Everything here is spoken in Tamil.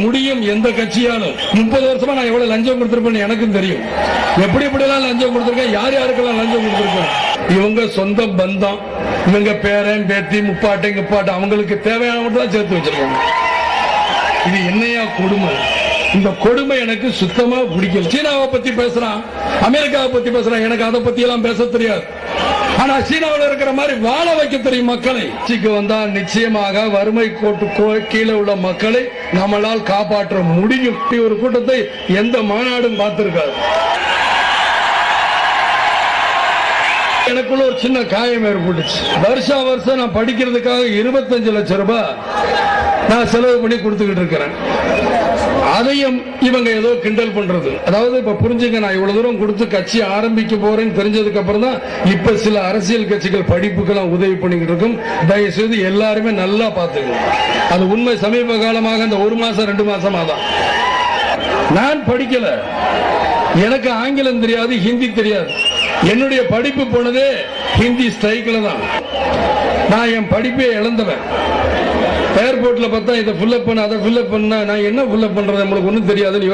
முடியும் எந்த கட்சியாலும். 30 வருஷமா நான் எவ்வளவு லஞ்சம் கொடுத்திருப்பேன்னு எனக்கும் தெரியும். எப்படி எப்படிலாம் லஞ்சம் கொடுத்திருக்கேன், யார் யாருக்கெல்லாம் லஞ்சம் கொடுத்திருக்கேன். இவங்க சொந்த பந்தம், இவங்க பேரன் பேத்தி முப்பாட்டை முப்பாட்டை அவங்களுக்கு தேவையான மட்டும் தான் சேர்த்து வச்சிருக்காங்க. இது என்னையா கொடுமை? இந்த கொடுமை எனக்கு சுத்தமா பிடிக்கல. சீனாவை பத்தி பேசுறான், அமெரிக்காவை பத்தி பேசுறான், எனக்கு அதை பத்தி எல்லாம் பேச தெரியாது. ஆனா சீனாவில் இருக்கிற மாதிரி வாழ வைக்க தெரியும் மக்களை. கட்சிக்கு வந்தா நிச்சயமாக வறுமை கோட்டு கீழே உள்ள மக்களை நம்மளால் காப்பாற்ற முடியும். ஒரு கூட்டத்தை எந்த மாநாடும் பார்த்திருக்காது. எனக்குள்ள ஒரு சின்ன காயம் ஏற்பட்டுச்சு. வருஷம் நான் படிக்கிறதுக்காக 25 லட்சம் ரூபாய் நான் செலவு பண்ணி கொடுத்துக்கிட்டு இருக்கிறேன். அதையும் இவங்க ஏதோ கிண்டல் பண்றது. அதாவது இப்ப புரிஞ்சுங்க, நான் இவ்வளவு தூரம் கொடுத்து கட்சி ஆரம்பிக்க போறேன்னு தெரிஞ்சதுக்கு அப்புறம் தான் இப்ப சில அரசியல் கட்சிகள் படிப்புக்கெல்லாம் உதவி பண்ணிக்கிட்டு இருக்கும். தயவு செய்து எல்லாருமே நல்லா பாத்துக்கணும். அது உண்மை. சமீப காலமாக இந்த 1 மாசம் 2 மாசமா தான் நான் படிக்கல. எனக்கு ஆங்கிலம் தெரியாது, ஹிந்தி தெரியாது. என்னுடைய படிப்பு போனதே ஹிந்தி ஸ்ட்ரைக்ல தான். நான் என் படிப்பை இழந்தவன். ஏர்போர்ட்ல பார்த்தா இதை ஃபில்அப் பண்ண அதை ஃபில்அப் பண்ண நான் என்ன ஃபில்அப் பண்றது, நம்மளுக்கு ஒன்றும் தெரியாதுன்னு